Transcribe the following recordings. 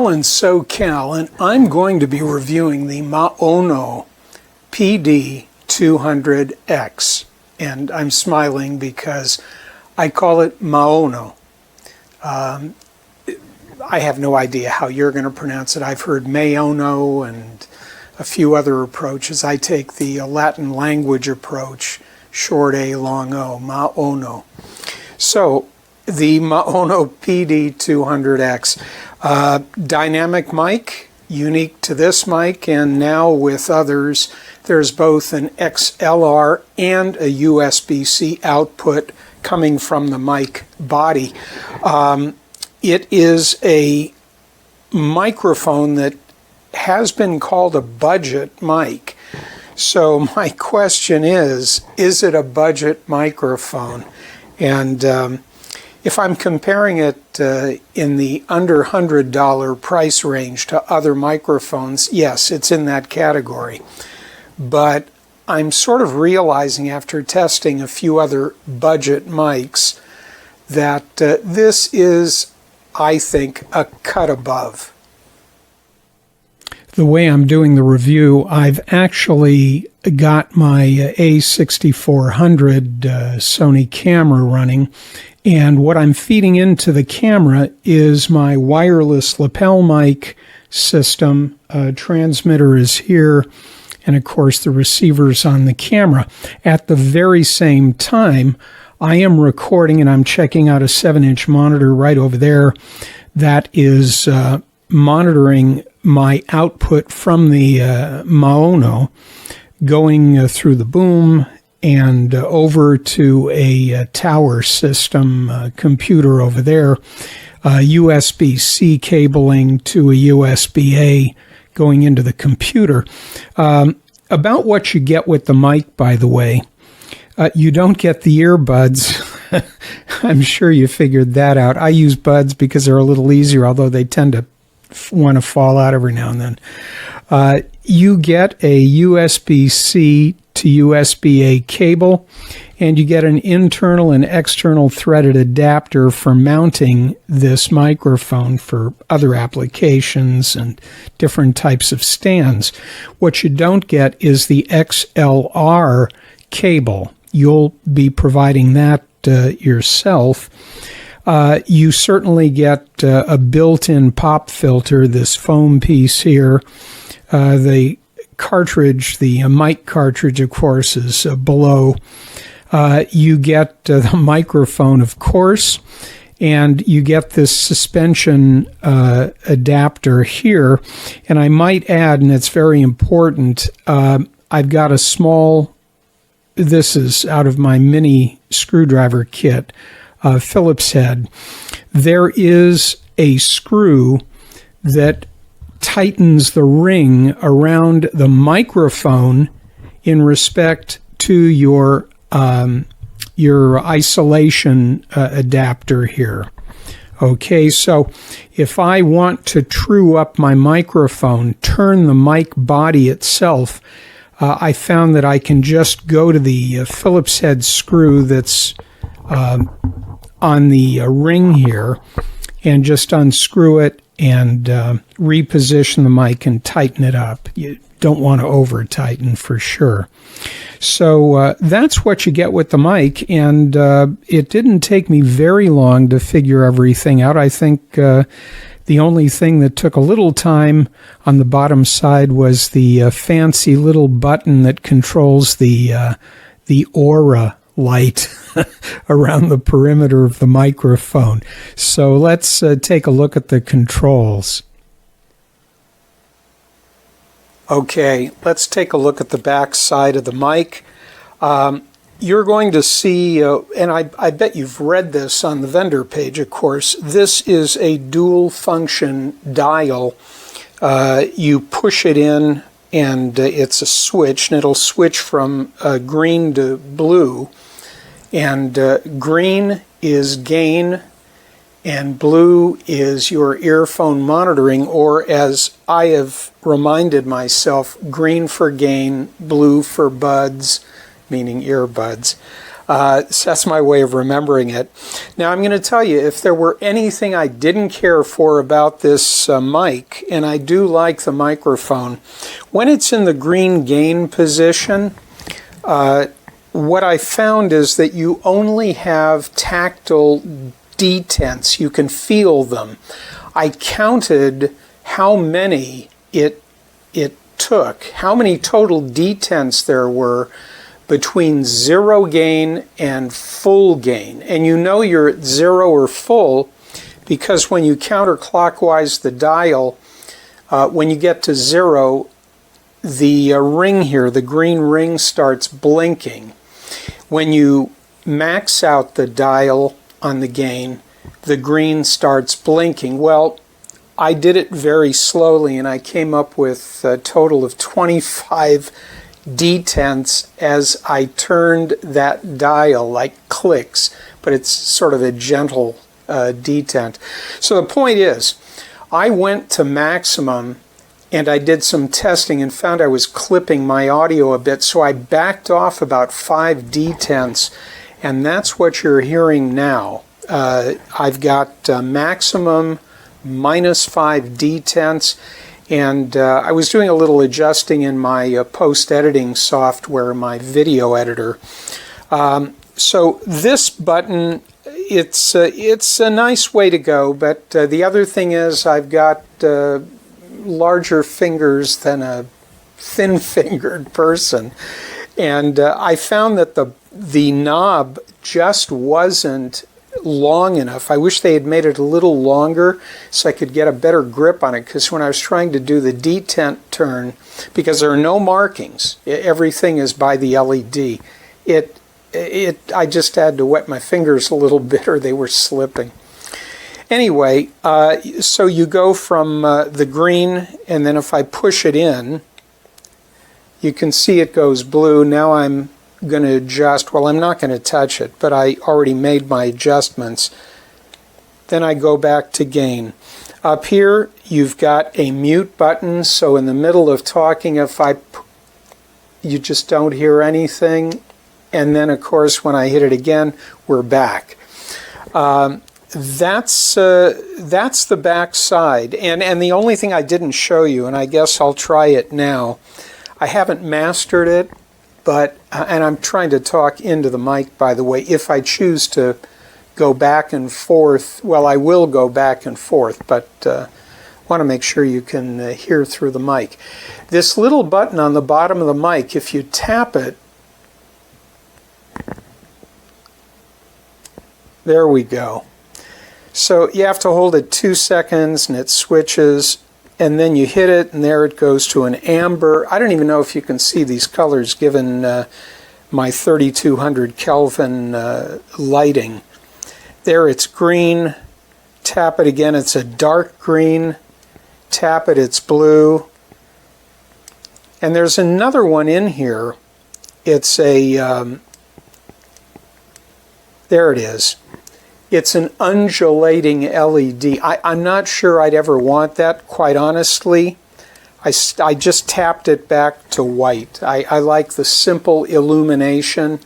Paul in SoCal, and I'm going to be reviewing the MAONO PD200X. And I'm smiling because I call it MAONO. I have no idea how you're going to pronounce it. I've heard MAONO and a few other approaches. I take the Latin language approach, short A, long O, MAONO. So, the MAONO PD200X. Dynamic mic, unique to this mic, and now with others, there's both an XLR and a USB-C output coming from the mic body. It is a microphone that has been called a budget mic. So my question is it a budget microphone? And if I'm comparing it in the under $100 price range to other microphones, yes, it's in that category. But I'm sort of realizing after testing a few other budget mics that this is, I think, a cut above. The way I'm doing the review, I've actually got my A6400 Sony camera running, and what I'm feeding into the camera is my wireless lapel mic system. Transmitter is here, and of course the receiver's on the camera. At the very same time, I am recording, and I'm checking out a 7-inch monitor right over there that is monitoring my output from the MAONO, going through the boom and over to a tower system computer over there, USB-C cabling to a USB-A going into the computer. About what you get with the mic, by the way, you don't get the earbuds. I'm sure you figured that out. I use buds because they're a little easier, although they tend to want to fall out every now and then. You get a USB-C to USB-A cable, and you get an internal and external threaded adapter for mounting this microphone for other applications and different types of stands. What you don't get is the XLR cable. You'll be providing that yourself. You certainly get a built-in pop filter, this foam piece here. The cartridge, the mic cartridge, of course, is below. You get the microphone, of course, and you get this suspension adapter here. And I might add, and it's very important, I've got a small, this is out of my mini screwdriver kit, Phillips head. There is a screw that tightens the ring around the microphone in respect to your isolation adapter here. Okay, so if I want to true up my microphone, turn the mic body itself, I found that I can just go to the Phillips head screw that's on the ring here and just unscrew it and reposition the mic and tighten it up. You don't want to over tighten for sure. So that's what you get with the mic, and it didn't take me very long to figure everything out. I think the only thing that took a little time on the bottom side was the fancy little button that controls the aura light around the perimeter of the microphone. So let's take a look at the controls. Okay, let's take a look at the back side of the mic. You're going to see, and I bet you've read this on the vendor page, of course, this is a dual function dial. You push it in and it's a switch, and it'll switch from green to blue. And green is gain, and blue is your earphone monitoring, or as I have reminded myself, green for gain, blue for buds, meaning earbuds. So that's my way of remembering it. Now I'm going to tell you, if there were anything I didn't care for about this mic, and I do like the microphone, when it's in the green gain position, what I found is that you only have tactile detents. You can feel them. I counted how many it took, how many total detents there were between zero gain and full gain. And you know you're at zero or full because when you counterclockwise the dial, when you get to zero, the ring here, the green ring, starts blinking. When you max out the dial on the gain, the green starts blinking. Well, I did it very slowly, and I came up with a total of 25 detents as I turned that dial, like clicks, but it's sort of a gentle detent. So the point is, I went to maximum and I did some testing and found I was clipping my audio a bit, so I backed off about 5 detents, and that's what you're hearing now. I've got maximum minus 5 detents, and I was doing a little adjusting in my post-editing software, my video editor. So this button, it's a nice way to go, but the other thing is I've got larger fingers than a thin-fingered person, and I found that the knob just wasn't long enough. I wish they had made it a little longer so I could get a better grip on it, because when I was trying to do the detent turn, because there are no markings, everything is by the LED, I just had to wet my fingers a little bit or they were slipping. Anyway, so you go from the green, and then if I push it in, you can see it goes blue. Now I'm going to adjust. Well, I'm not going to touch it, but I already made my adjustments. Then I go back to gain. Up here, you've got a mute button, so in the middle of talking, you just don't hear anything. And then, of course, when I hit it again, we're back. That's the back side. And the only thing I didn't show you, and I guess I'll try it now, I haven't mastered it, but, and I'm trying to talk into the mic, by the way, if I choose to go back and forth, well, I will go back and forth, but want to make sure you can hear through the mic. This little button on the bottom of the mic, if you tap it, there we go. So you have to hold it 2 seconds and it switches, and then you hit it and there it goes to an amber. I don't even know if you can see these colors given my 3200 Kelvin lighting. There it's green. Tap it again, it's a dark green. Tap it, it's blue. And there's another one in here. It's a, there it is. It's an undulating LED. I'm not sure I'd ever want that, quite honestly. I just tapped it back to white. I like the simple illumination.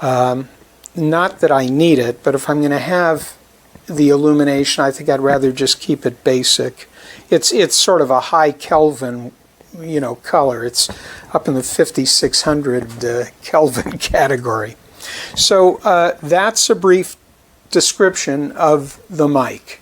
Not that I need it, but if I'm going to have the illumination, I think I'd rather just keep it basic. It's sort of a high Kelvin, color. It's up in the 5600 Kelvin category. So that's a brief description of the mic.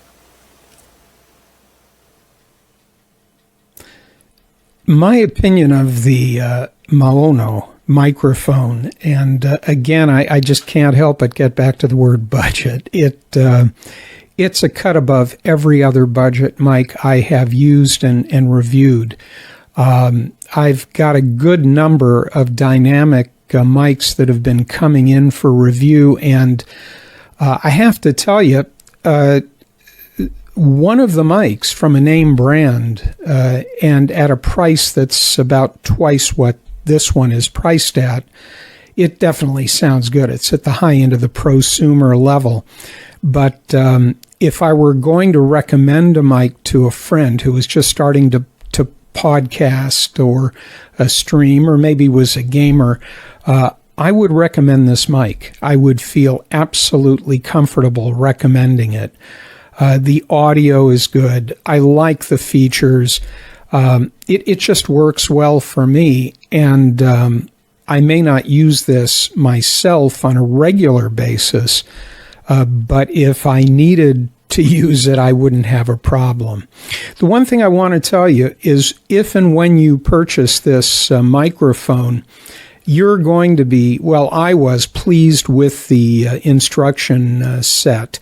My opinion of the MAONO microphone, and again, I just can't help but get back to the word budget. It's a cut above every other budget mic I have used and reviewed. I've got a good number of dynamic mics that have been coming in for review, and I have to tell you, one of the mics from a name brand and at a price that's about twice what this one is priced at, it definitely sounds good. It's at the high end of the prosumer level. But if I were going to recommend a mic to a friend who was just starting to podcast or a stream, or maybe was a gamer, I would recommend this mic. I would feel absolutely comfortable recommending it. The audio is good. I like the features. It just works well for me, and I may not use this myself on a regular basis, but if I needed to use it, I wouldn't have a problem. The one thing I want to tell you is if and when you purchase this microphone, you're going to be, well, I was pleased with the instruction set.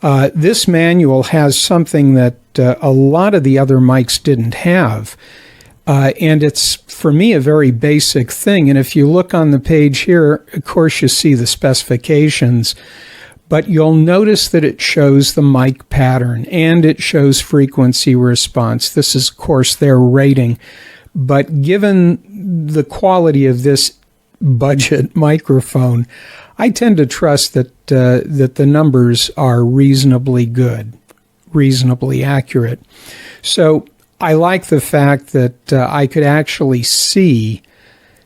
This manual has something that a lot of the other mics didn't have. And it's, for me, a very basic thing. And if you look on the page here, of course, you see the specifications. But you'll notice that it shows the mic pattern and it shows frequency response. This is, of course, their rating. But given the quality of this budget microphone, I tend to trust that that the numbers are reasonably good, reasonably accurate. So I like the fact that I could actually see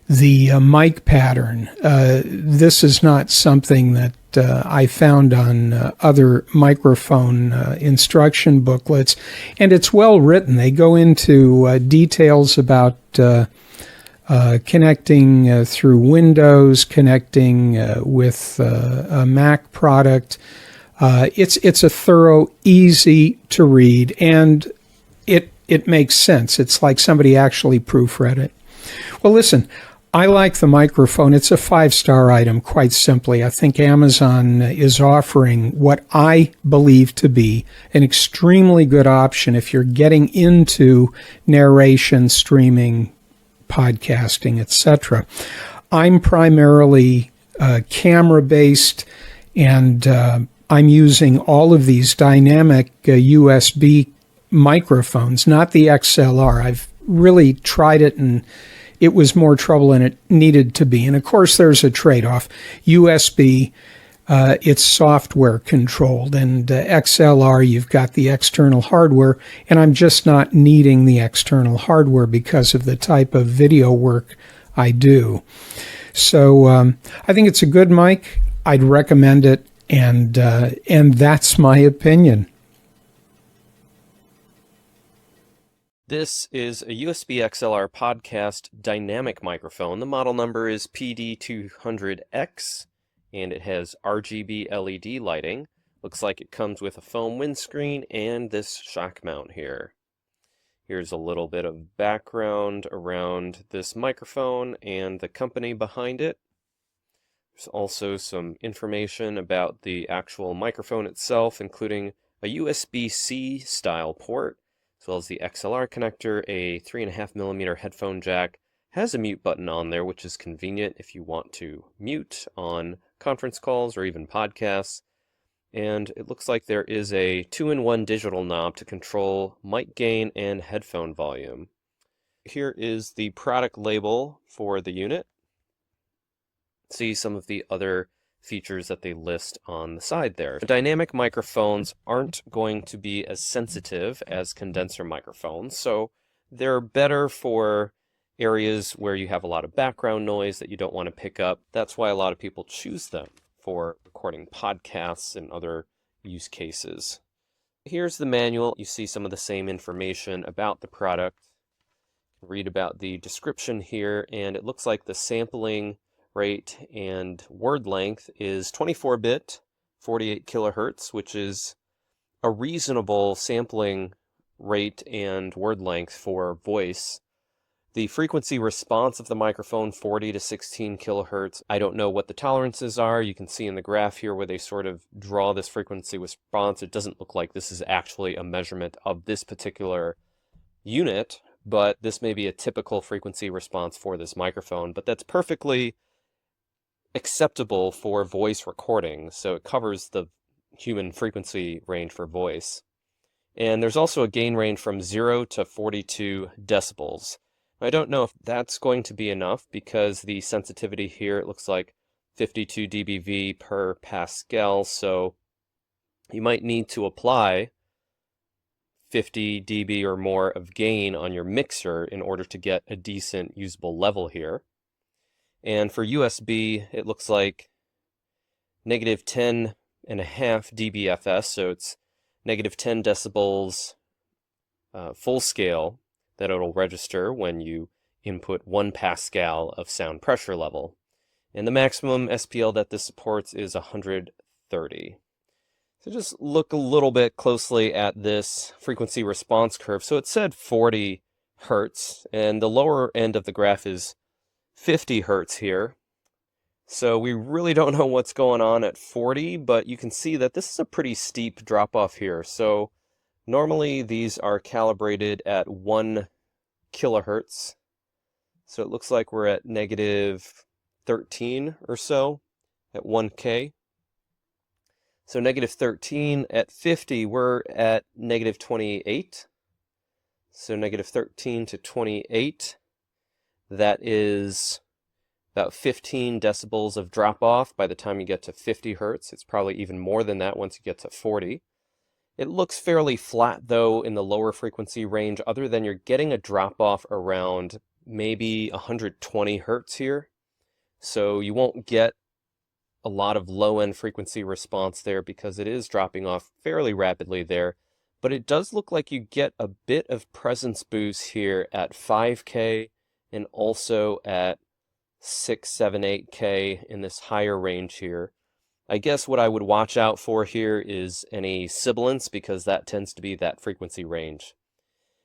the mic pattern. This is not something that I found on other microphone instruction booklets, and it's well written. They go into details about connecting through Windows, connecting with a Mac product. It's a thorough, easy to read, and it makes sense. It's like somebody actually proofread it. Well, listen, I like the microphone. It's a 5-star item, quite simply. I think Amazon is offering what I believe to be an extremely good option if you're getting into narration, streaming, podcasting, etc. I'm primarily camera-based, and I'm using all of these dynamic USB microphones, not the XLR. I've really tried it, and it was more trouble than it needed to be. And of course, there's a trade-off. USB, it's software controlled, and XLR, you've got the external hardware, and I'm just not needing the external hardware because of the type of video work I do. So I think it's a good mic. I'd recommend it, and that's my opinion. This is a USB XLR podcast dynamic microphone. The model number is PD200X, and it has RGB LED lighting. Looks like it comes with a foam windscreen and this shock mount here. Here's a little bit of background around this microphone and the company behind it. There's also some information about the actual microphone itself, including a USB-C style port, as well as the XLR connector, a 3.5mm headphone jack, has a mute button on there, which is convenient if you want to mute on conference calls or even podcasts. And it looks like there is a 2-in-1 digital knob to control mic gain and headphone volume. Here is the product label for the unit. See some of the other features that they list on the side there. Dynamic microphones aren't going to be as sensitive as condenser microphones, so they're better for areas where you have a lot of background noise that you don't want to pick up. That's why a lot of people choose them for recording podcasts and other use cases. Here's the manual. You see some of the same information about the product. Read about the description here, and it looks like the sampling rate and word length is 24-bit, 48 kilohertz, which is a reasonable sampling rate and word length for voice. The frequency response of the microphone, 40 to 16 kilohertz. I don't know what the tolerances are. You can see in the graph here where they sort of draw this frequency response. It doesn't look like this is actually a measurement of this particular unit, but this may be a typical frequency response for this microphone. But that's perfectly acceptable for voice recording, so it covers the human frequency range for voice. And there's also a gain range from 0 to 42 decibels. I don't know if that's going to be enough because the sensitivity here, it looks like 52 dBV per Pascal, so you might need to apply 50 dB or more of gain on your mixer in order to get a decent usable level here. And for USB, it looks like negative 10.5 dBFS, so it's negative 10 decibels full scale that it'll register when you input 1 Pascal of sound pressure level. And the maximum SPL that this supports is 130. So just look a little bit closely at this frequency response curve. So it said 40 hertz, and the lower end of the graph is 50 hertz here. So we really don't know what's going on at 40, but you can see that this is a pretty steep drop off here. So normally these are calibrated at 1 kilohertz. So it looks like we're at negative 13 or so at 1K. So negative 13 at 50, we're at negative 28. So negative 13 to 28, that is about 15 decibels of drop off by the time you get to 50 hertz. It's probably even more than that once you get to 40. It looks fairly flat though in the lower frequency range, other than you're getting a drop off around maybe 120 hertz here. So you won't get a lot of low-end frequency response there because it is dropping off fairly rapidly there. But it does look like you get a bit of presence boost here at 5K and also at 6, 7, 8K in this higher range here. I guess what I would watch out for here is any sibilance, because that tends to be that frequency range.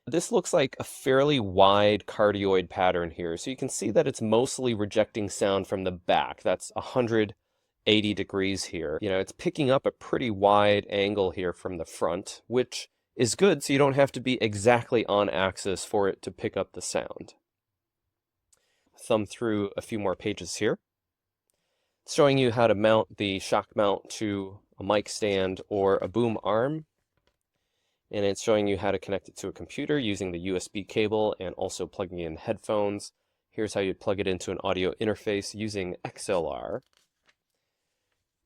This looks like a fairly wide cardioid pattern here. So you can see that it's mostly rejecting sound from the back. That's 180 degrees here. You know, it's picking up a pretty wide angle here from the front, which is good, so you don't have to be exactly on axis for it to pick up the sound. Thumb through a few more pages here, showing you how to mount the shock mount to a mic stand or a boom arm. And it's showing you how to connect it to a computer using the USB cable and also plugging in headphones. Here's how you'd plug it into an audio interface using XLR.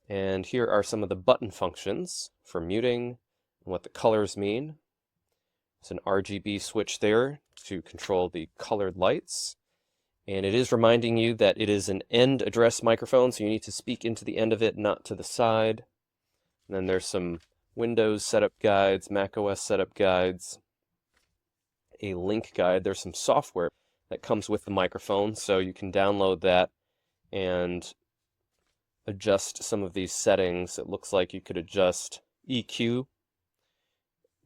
And here are some of the button functions for muting and what the colors mean. There's an RGB switch there to control the colored lights. And it is reminding you that it is an end address microphone, so you need to speak into the end of it, not to the side. And then there's some Windows setup guides, Mac OS setup guides, a link guide. There's some software that comes with the microphone, so you can download that and adjust some of these settings. It looks like you could adjust EQ,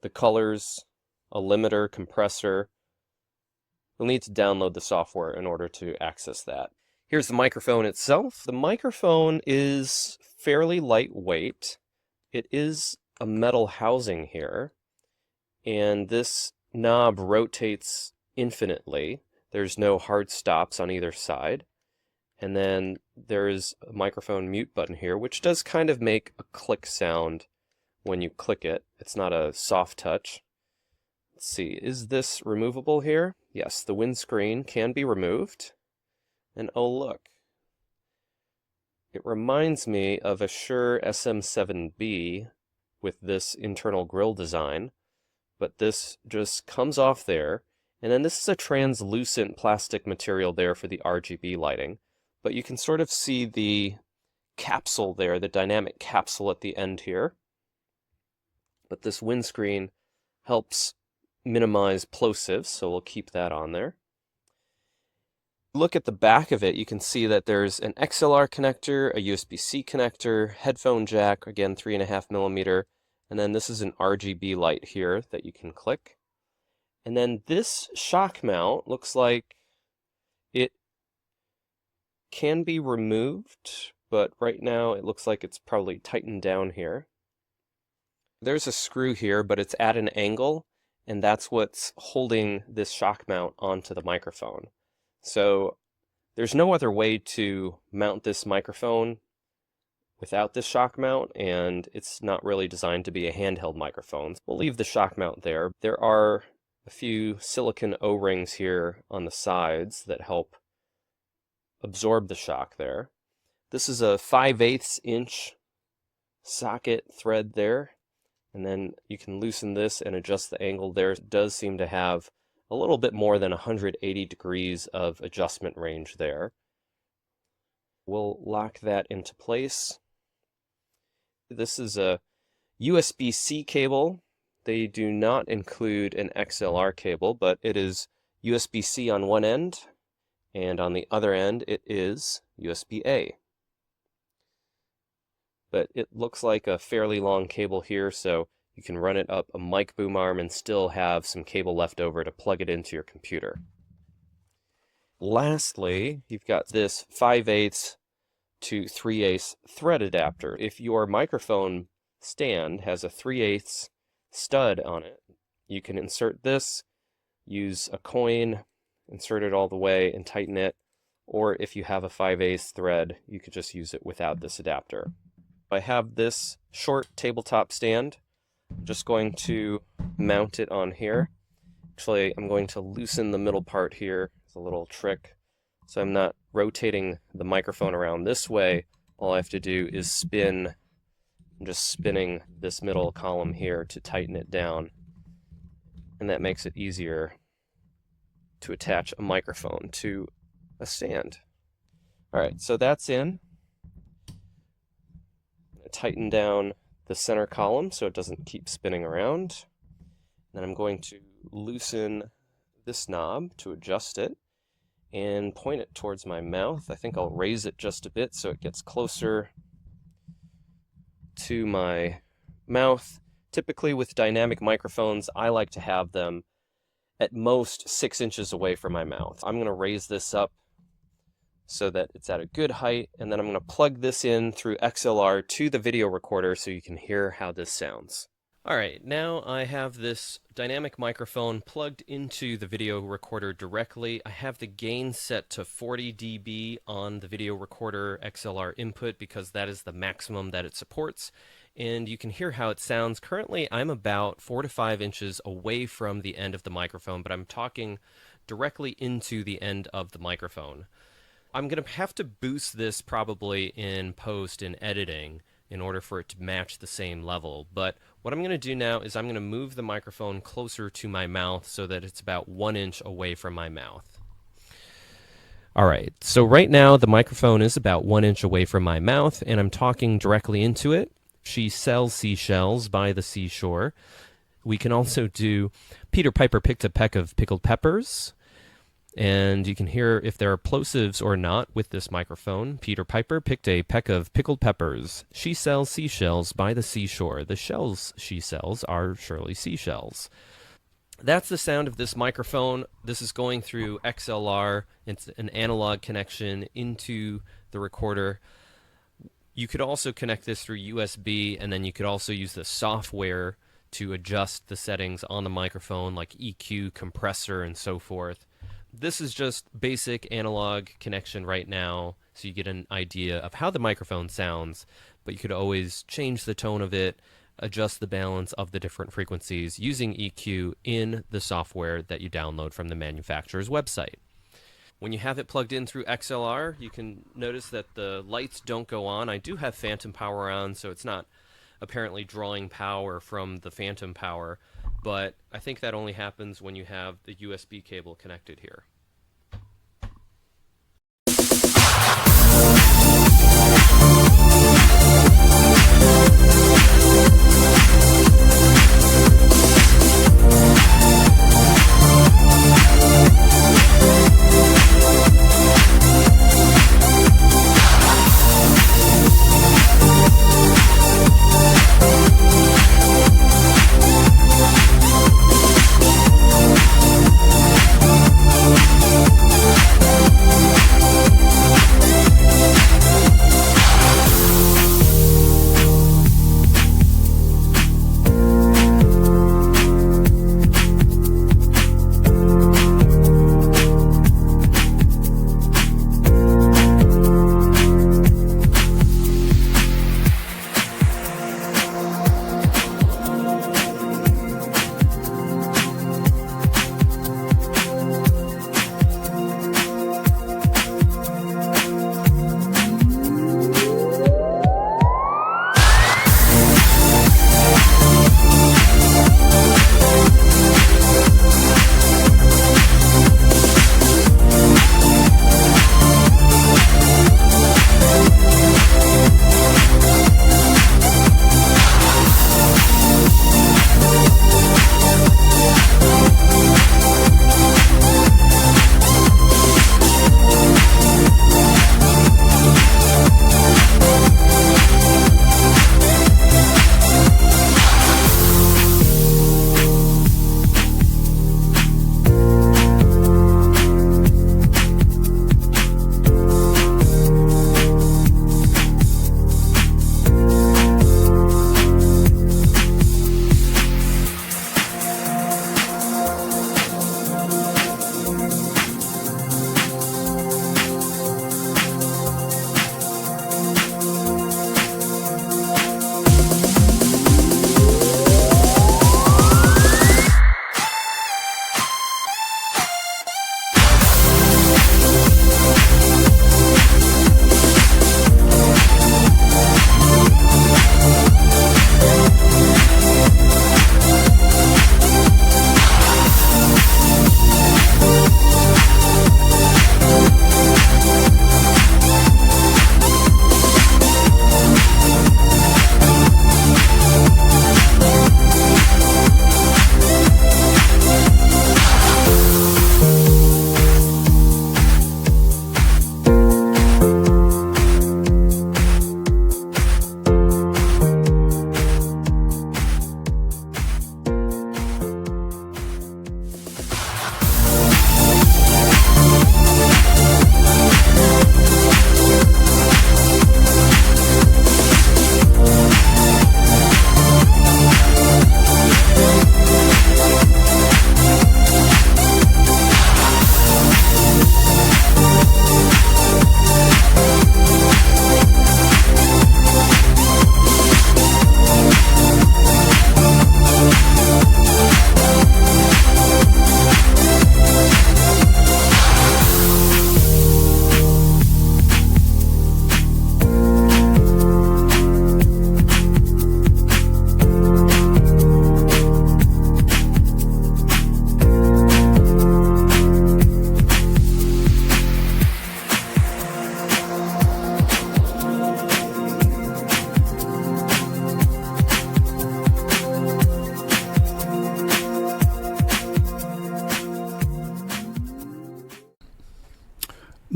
the colors, a limiter, compressor. You'll need to download the software in order to access that. Here's the microphone itself. The microphone is fairly lightweight. It is a metal housing here, and this knob rotates infinitely. There's no hard stops on either side. And then there's a microphone mute button here, which does kind of make a click sound when you click it. It's not a soft touch. Let's see, is this removable here? Yes, the windscreen can be removed. And oh look, it reminds me of a Shure SM7B with this internal grille design, but this just comes off there. And then this is a translucent plastic material there for the RGB lighting, but you can sort of see the capsule there, the dynamic capsule at the end here. But this windscreen helps minimize plosives, so we'll keep that on there. Look at the back of it, you can see that there's an XLR connector, a USB-C connector, headphone jack, again 3.5 millimeter, and then this is an RGB light here that you can click. And then this shock mount looks like it can be removed, but right now it looks like it's probably tightened down here. There's a screw here, but it's at an angle, and that's what's holding this shock mount onto the microphone. So there's no other way to mount this microphone without this shock mount, and it's not really designed to be a handheld microphone. We'll leave the shock mount there. There are a few silicone O-rings here on the sides that help absorb the shock there. This is a 5/8 inch socket thread there. And then you can loosen this and adjust the angle there. It does seem to have a little bit more than 180 degrees of adjustment range there. We'll lock that into place. This is a USB-C cable. They do not include an XLR cable, but it is USB-C on one end, and on the other end it is USB-A. But it looks like a fairly long cable here, so you can run it up a mic boom arm and still have some cable left over to plug it into your computer. Lastly, you've got this 5/8 to 3/8 thread adapter. If your microphone stand has a 3/8 stud on it, you can insert this, use a coin, insert it all the way and tighten it, or if you have a 5/8 thread, you could just use it without this adapter. I have this short tabletop stand. I'm just going to mount it on here. Actually, I'm going to loosen the middle part here. It's a little trick. So I'm not rotating the microphone around this way. All I have to do is spin. I'm just spinning this middle column here to tighten it down. And that makes it easier to attach a microphone to a stand. All right, so that's in. Tighten down the center column so it doesn't keep spinning around. Then I'm going to loosen this knob to adjust it and point it towards my mouth. I think I'll raise it just a bit so it gets closer to my mouth. Typically with dynamic microphones, I like to have them at most 6 inches away from my mouth. I'm going to raise this up so that it's at a good height, and then I'm going to plug this in through XLR to the video recorder so you can hear how this sounds. Alright, now I have this dynamic microphone plugged into the video recorder directly. I have the gain set to 40 dB on the video recorder XLR input because that is the maximum that it supports, and you can hear how it sounds. Currently, I'm about 4 to 5 inches away from the end of the microphone, but I'm talking directly into the end of the microphone. I'm going to have to boost this probably in post and editing in order for it to match the same level. But what I'm going to do now is I'm going to move the microphone closer to my mouth so that it's about 1 inch away from my mouth. Alright, so right now the microphone is about 1 inch away from my mouth and I'm talking directly into it. She sells seashells by the seashore. We can also do Peter Piper picked a peck of pickled peppers. And you can hear if there are plosives or not with this microphone. Peter Piper picked a peck of pickled peppers. She sells seashells by the seashore. The shells she sells are surely seashells. That's the sound of this microphone. This is going through XLR. It's an analog connection into the recorder. You could also connect this through USB, and then you could also use the software to adjust the settings on the microphone, like EQ, compressor, and so forth. This is just basic analog connection right now, so you get an idea of how the microphone sounds, but you could always change the tone of it, adjust the balance of the different frequencies using EQ in the software that you download from the manufacturer's website. When you have it plugged in through XLR, you can notice that the lights don't go on. I do have phantom power on, so it's not apparently drawing power from the phantom power, but I think that only happens when you have the USB cable connected here.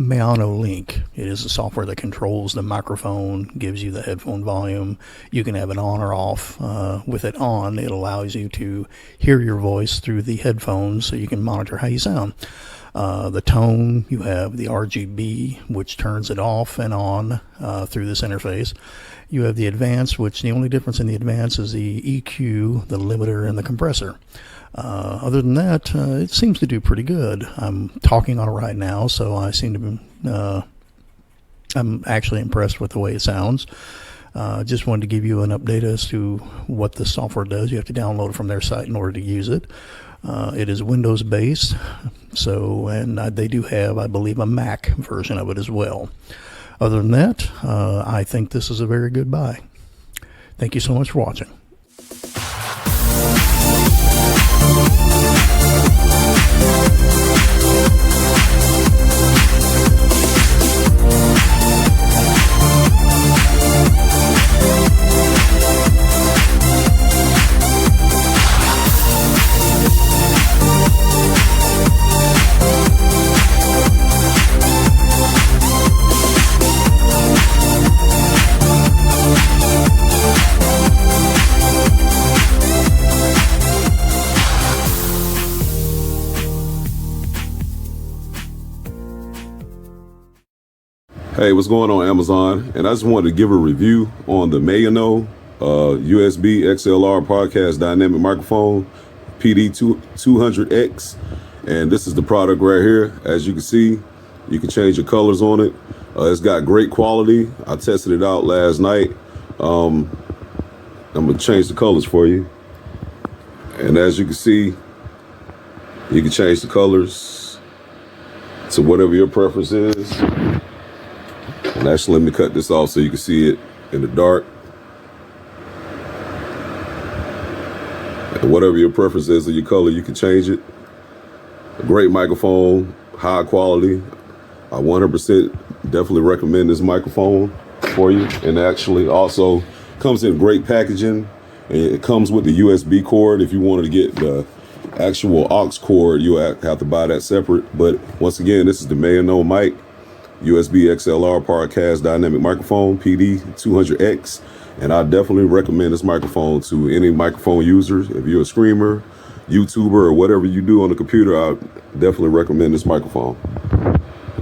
MAONO Link. It is the software that controls the microphone, gives you the headphone volume. You can have it on or off. With it on, it allows you to hear your voice through the headphones so you can monitor how you sound. The tone, you have the RGB, which turns it off and on through this interface. You have the advanced, which the only difference in the advanced is the EQ, the limiter, and the compressor. Other than that, it seems to do pretty good. I'm talking on it right now, so I seem to be, I'm actually impressed with the way it sounds. Just wanted to give you an update as to what the software does. You have to download it from their site in order to use it. It is Windows based, and they do have, I believe, a Mac version of it as well. Other than that, I think this is a very good buy. Thank you so much for watching. Hey, what's going on, Amazon? And I just wanted to give a review on the MAONO USB XLR podcast dynamic microphone PD200X. And this is the product right here. As you can see, you can change your colors on it. It's got great quality. I tested it out last night. I'm gonna change the colors for you. And as you can see, you can change the colors to whatever your preference is. And actually, let me cut this off so you can see it in the dark. And whatever your preference is of your color, you can change it. A great microphone, high quality. I 100% definitely recommend this microphone for you. And actually also comes in great packaging. And it comes with the USB cord. If you wanted to get the actual aux cord, you'll have to buy that separate. But once again, this is the MAONO mic. USB XLR podcast dynamic microphone PD200X, and I definitely recommend this microphone to any microphone user. If you're a streamer, YouTuber, or whatever you do on the computer, I definitely recommend this microphone.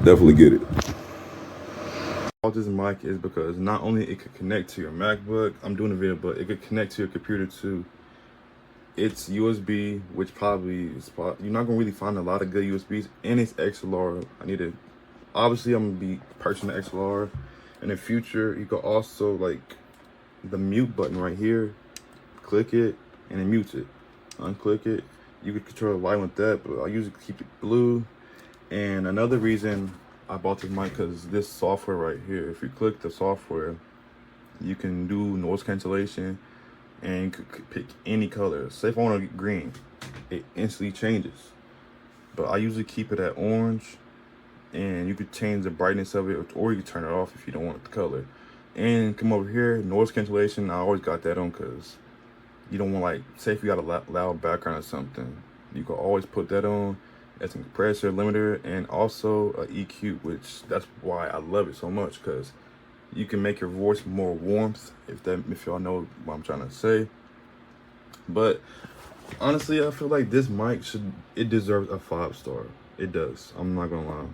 Definitely get it. All this mic is because not only it could connect to your MacBook, I'm doing a video, but it could connect to your computer too. It's USB, which probably is, you're not gonna really find a lot of good USBs, and it's XLR. Obviously, I'm gonna be purchasing the XLR. In the future, you could also, like, the mute button right here, click it and it mutes it. Unclick it, you could control the light with that, but I usually keep it blue. And another reason I bought this mic, because this software right here, if you click the software, you can do noise cancellation and you could pick any color. Say if I want to green, it instantly changes. But I usually keep it at orange. And you could change the brightness of it, or you could turn it off if you don't want the color. And come over here, noise cancellation. I always got that on because you don't want, like, say if you got a loud background or something, you can always put that on as a compressor, limiter, and also a EQ, which that's why I love it so much, because you can make your voice more warmth, if y'all know what I'm trying to say. But honestly, I feel like this mic it deserves a 5-star. It does. I'm not gonna lie.